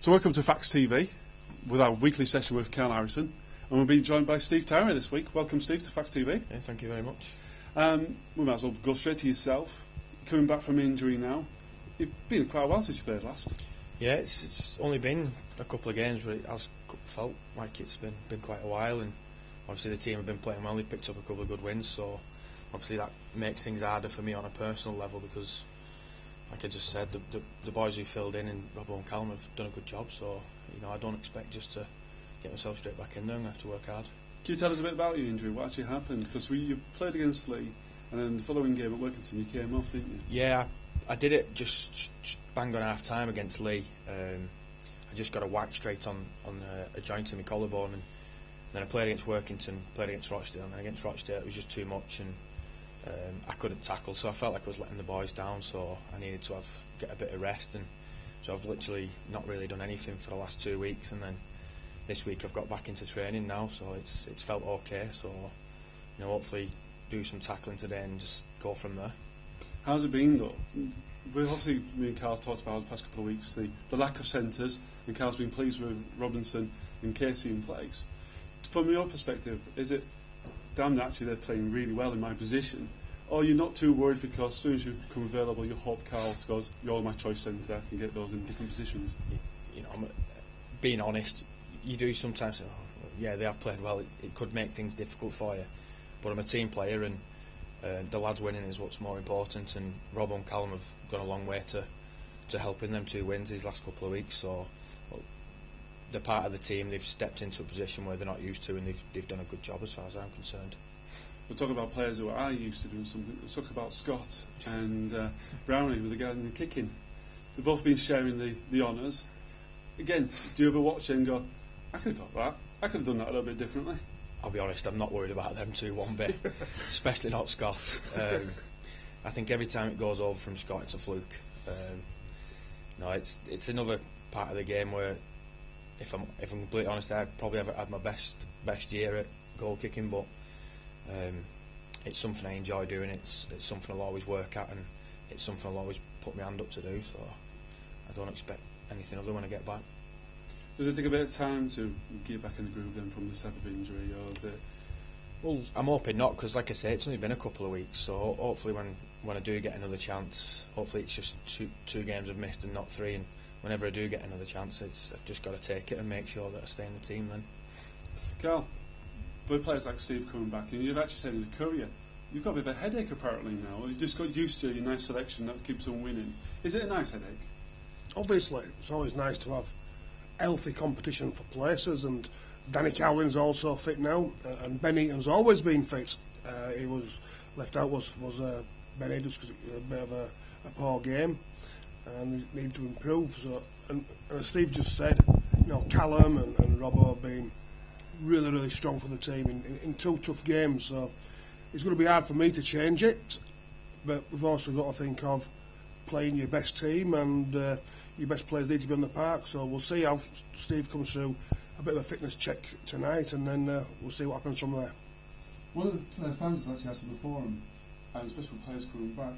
So welcome to Fax TV with our weekly session with Karl Harrison, and we'll be joined by Steve Tyrer this week. Welcome, Steve, to Fax TV. Yeah, thank you very much. We might as well go straight to yourself. Coming back from injury now, it's been quite a while since you played last. Yeah, it's only been a couple of games, but it has felt like it's been quite a while, and obviously the team have been playing well. They picked up a couple of good wins, so obviously that makes things harder for me on a personal level because, like I just said, the boys who filled in and Robbo and Callum have done a good job. So I don't expect just to get myself straight back in there. I'm going to have to work hard. Can you tell us a bit about your injury? What actually happened? Because you played against Lee, and then the following game at Workington you came off, didn't you? Yeah, I did it just bang on half time against Lee. I just got a whack straight on a joint in my collarbone, and then I played against Workington, played against Rochdale, and then against Rochdale it was just too much, and I couldn't tackle, so I felt like I was letting the boys down, so I needed to get a bit of rest, and so I've literally not really done anything for the last 2 weeks, and then this week I've got back into training now, so it's felt okay, so hopefully do some tackling today and just go from there. How's it been though? Obviously me and Karl talked about the past couple of weeks the lack of centres, and Karl's been pleased with Robinson and Casey in place. From your perspective, is it damn actually they're playing really well in my position, or you're not too worried because as soon as you become available you hope Karl scores, you're my choice centre, I can get those in different positions? Being honest, you do sometimes say, oh, yeah, they have played well, it could make things difficult for you, but I'm a team player, and the lads winning is what's more important, and Rob and Callum have gone a long way to helping them 2 wins these last couple of weeks, so they're part of the team. They've stepped into a position where they're not used to, and they've done a good job as far as I'm concerned. We're talking about players who are used to doing something. Let's talk about Scott and Brownie with the guy in the kicking. They've both been sharing the honours. Again, do you ever watch it and go, I could have got that, I could have done that a little bit differently? I'll be honest, I'm not worried about them two one bit, especially not Scott. I think every time it goes over from Scott it's a fluke. It's another part of the game where if I'm completely honest, I probably haven't had my best year at goal kicking, but it's something I enjoy doing. It's something I'll always work at, and it's something I'll always put my hand up to do. So I don't expect anything other when I get back. Does it take a bit of time to get back in the groove then from this type of injury, or is it? Well, I'm hoping not, because like I say, it's only been a couple of weeks. So hopefully when I do get another chance, hopefully it's just two games I've missed and not 3. And whenever I do get another chance, I've just got to take it and make sure that I stay in the team then. Karl, with players like Steve coming back, and you've actually said in the career, you've got a bit of a headache apparently now. You've just got used to your nice selection that keeps on winning. Is it a nice headache? Obviously, it's always nice to have healthy competition for places, and Danny Cowlin's also fit now, and Ben Eaton's always been fit. He was left out was Ben Eaton because it was a bit of a poor game, and they need to improve. So, and as Steve just said, Callum and Robbo have been really strong for the team in 2 tough games. So it's going to be hard for me to change it, but we've also got to think of playing your best team, and your best players need to be on the park. So we'll see how Steve comes through a bit of a fitness check tonight, and then we'll see what happens from there. One of the fans has actually asked in the forum, and especially with players coming back,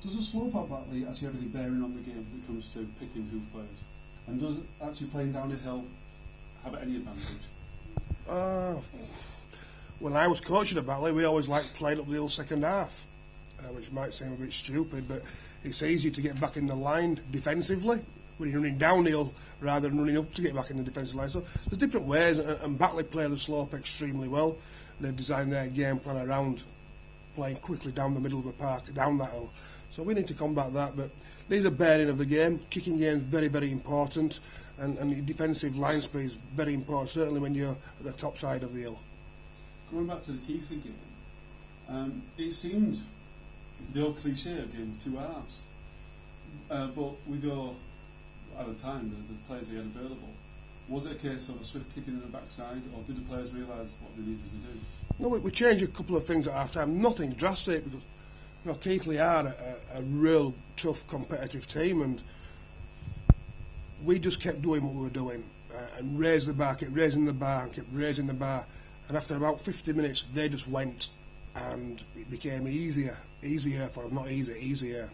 does the slope at Batley actually have any bearing on the game when it comes to picking who plays? And does actually playing down a hill have any advantage? When I was coaching at Batley, we always liked playing up the hill second half, which might seem a bit stupid, but it's easier to get back in the line defensively when you're running downhill rather than running up to get back in the defensive line. So there's different ways, and Batley play the slope extremely well. They've designed their game plan around playing quickly down the middle of the park, down that hill. So we need to combat that, but these are bearing of the game. Kicking game is very important, and your defensive line speed is very important, certainly when you're at the top side of the hill. Going back to the Keighley game, it seemed the old cliche of game of 2 halves, but with your, at the time, the players they had available, was it a case of a swift kicking in the backside, or did the players realise what they needed to do? No, we changed a couple of things at half time, nothing drastic, because Keighley are a real tough competitive team, and we just kept doing what we were doing, and raised the bar, kept raising the bar, kept raising the bar, and after about 50 minutes they just went, and it became easier for us, not easier.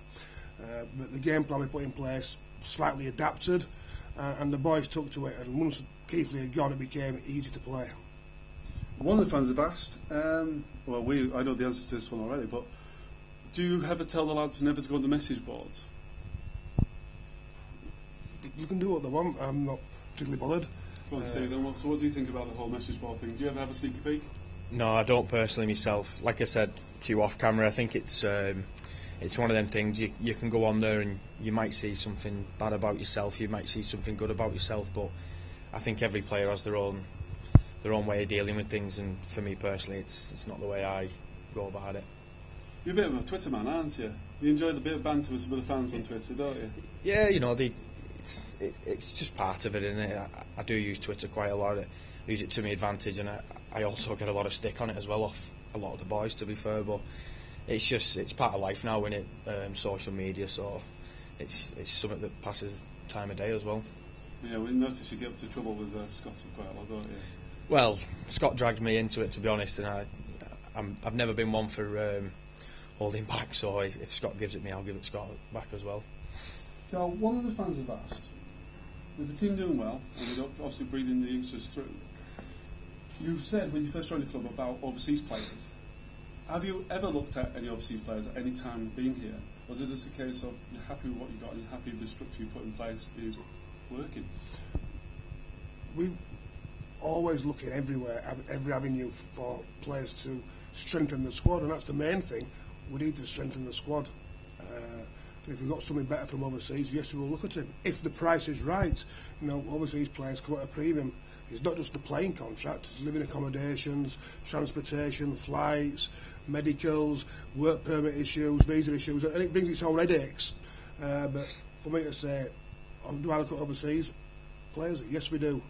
But the game plan we put in place slightly adapted, and the boys took to it, and once Keithley had gone, it became easy to play. One of the fans have asked, I know the answer to this one already, but do you ever tell the lads never to go on the message boards? You can do what they want, I'm not particularly bothered. Go on, Steve, then. So what do you think about the whole message board thing? Do you ever have a sneaky peek? No, I don't personally myself. Like I said to you off camera, I think it's one of them things. You can go on there and you might see something bad about yourself, you might see something good about yourself, but I think every player has their own way of dealing with things, and for me personally, it's not the way I go about it. You're a bit of a Twitter man, aren't you? You enjoy the bit of banter with some of the fans on Twitter, don't you? Yeah, it's just part of it, isn't it? I do use Twitter quite a lot. I use it to my advantage, and I also get a lot of stick on it as well off a lot of the boys, to be fair. But it's part of life now, isn't it? Social media, so it's something that passes time of day as well. Yeah, we notice you get up to trouble with Scotty quite a lot, don't you? Well, Scott dragged me into it, to be honest, and I've never been one for holding back. So if Scott gives it me, I'll give it Scott back as well. Now, one of the fans have asked, with the team doing well, and we're obviously breathing the youngsters through, you said when you first joined the club about overseas players. Have you ever looked at any overseas players at any time being here? Or is it just a case of you're happy with what you got and you're happy with the structure you put in place is working? We always looking everywhere, every avenue for players to strengthen the squad, and that's the main thing. We need to strengthen the squad. If we've got something better from overseas, yes, we will look at it. If the price is right, overseas players come at a premium. It's not just the playing contract, it's living accommodations, transportation, flights, medicals, work permit issues, visa issues, and it brings its own headaches. But for me to say, do I look at overseas players? Yes, we do.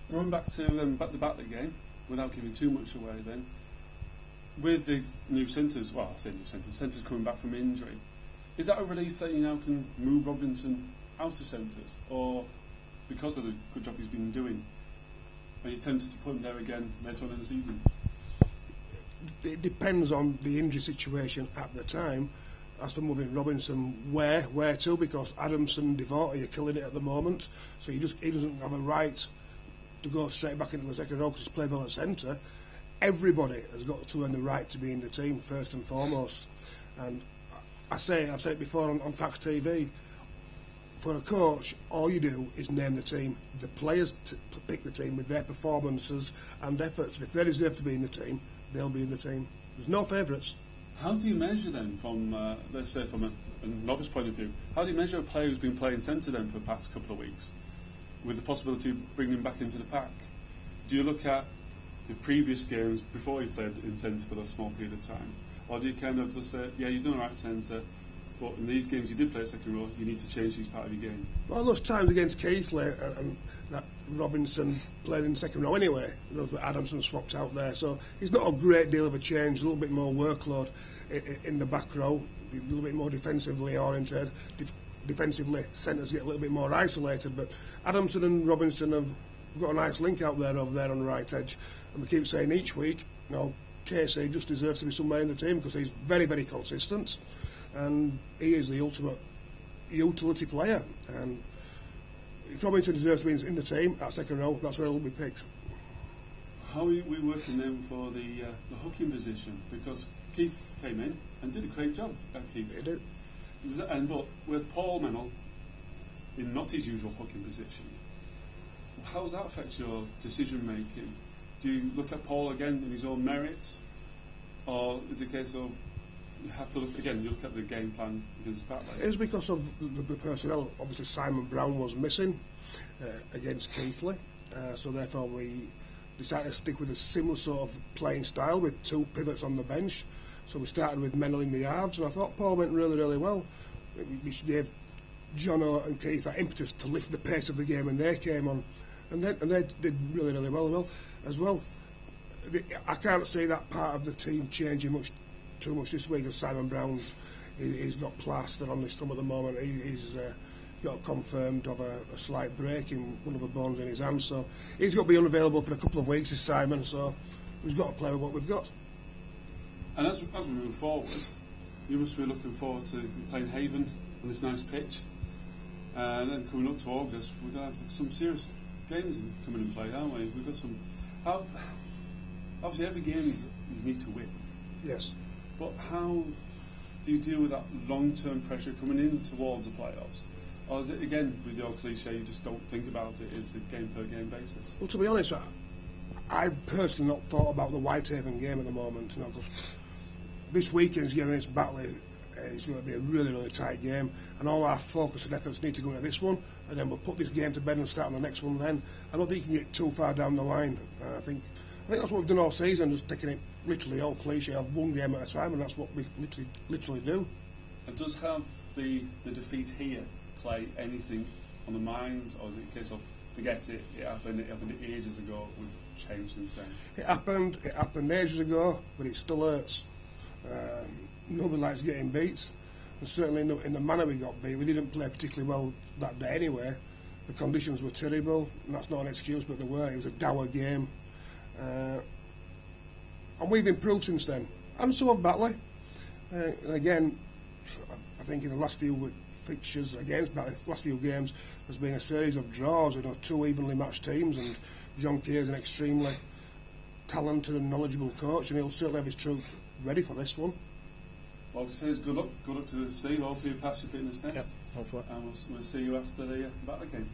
Going back to the Batley game, without giving too much away then, with the new centres, well, I say new centres coming back from injury, is that a relief that you now can move Robinson out of centres, or because of the good job he's been doing, are you tempted to put him there again later on in the season? It depends on the injury situation at the time as to moving Robinson where to, because Adamson and Devote are killing it at the moment, so he doesn't have a right to go straight back into the second row because he's played well at centre. Everybody has got to earn the right to be in the team first and foremost, and I've said it before on Fax TV, for a coach all you do is name the team. The players pick the team with their performances and efforts, and if they deserve to be in the team, they'll be in the team. There's no favourites. How do you measure then from, let's say from a novice point of view, how do you measure a player who's been playing centre then for the past couple of weeks with the possibility of bringing him back into the pack? Do you look at the previous games before he played in centre for that small period of time, or do you kind of just say, yeah, you've done all right centre, but in these games you did play a second row, you need to change these part of your game? Well, those times against Keithley and that Robinson played in the second row anyway, those were Adamson swapped out there, so it's not a great deal of a change, a little bit more workload in the back row, a little bit more defensively oriented. Defensively, centres get a little bit more isolated, but Adamson and Robinson have got a nice link out there over there on the right edge, and we keep saying each week, Casey just deserves to be somewhere in the team because he's very, very consistent, and he is the ultimate utility player. And if Robinson deserves to be in the team at second row, that's where he'll be picked. How are we working then for the hooking position? Because Keith came in and did a great job at Keith. He did. But with Paul Mennell in not his usual hooking position, how does that affect your decision making? Do you look at Paul again in his own merits, or is it a case of you have to look again? You look at the game plan against Batley. It was because of the personnel. Obviously, Simon Brown was missing against Keithley, so therefore we decided to stick with a similar sort of playing style with two pivots on the bench. So we started with Mennell in the halves, and I thought Paul went really, really well. We gave Jono and Keith that impetus to lift the pace of the game, and they came on, and they did really, really well as well. I can't see that part of the team changing too much this week, as Simon Brown's he's got plaster on his thumb at the moment. He's got confirmed of a slight break in one of the bones in his hand, so he's got to be unavailable for a couple of weeks, is Simon, so we've got to play with what we've got. And as we move forward, you must be looking forward to playing Haven on this nice pitch. And then coming up to August, we're going to have some serious games coming in play, aren't we? We've got some. Obviously, every game you need to win. Yes. But how do you deal with that long-term pressure coming in towards the playoffs? Or is it, again, with the old cliche, you just don't think about it, it's a game-per-game basis? Well, to be honest, I've personally not thought about the Whitehaven game at the moment. Because this weekend's game against Batley is going to be a really, really tight game, and all our focus and efforts need to go into this one, and then we'll put this game to bed and start on the next one then. I don't think you can get too far down the line. I think that's what we've done all season, just taking it literally all cliche of one game at a time, and that's what we literally do. And does have the defeat here play anything on the minds, or is it a case of forget it, it happened ages ago, we've changed since then? It happened ages ago, but it still hurts. Nobody likes getting beat, and certainly in the manner we got beat, we didn't play particularly well that day anyway. The conditions were terrible, and that's not an excuse, but they were. It was a dour game. And we've improved since then, and so have Batley. And again, I think in the last few fixtures against Batley, last few games, there's been a series of draws. Two evenly matched teams, and John Kay is an extremely talented and knowledgeable coach, and he'll certainly have his troops ready for this one. Well, I would say good luck to Steve. I hope you pass your fitness test. Yep, hopefully. And we'll see you after the Batley games.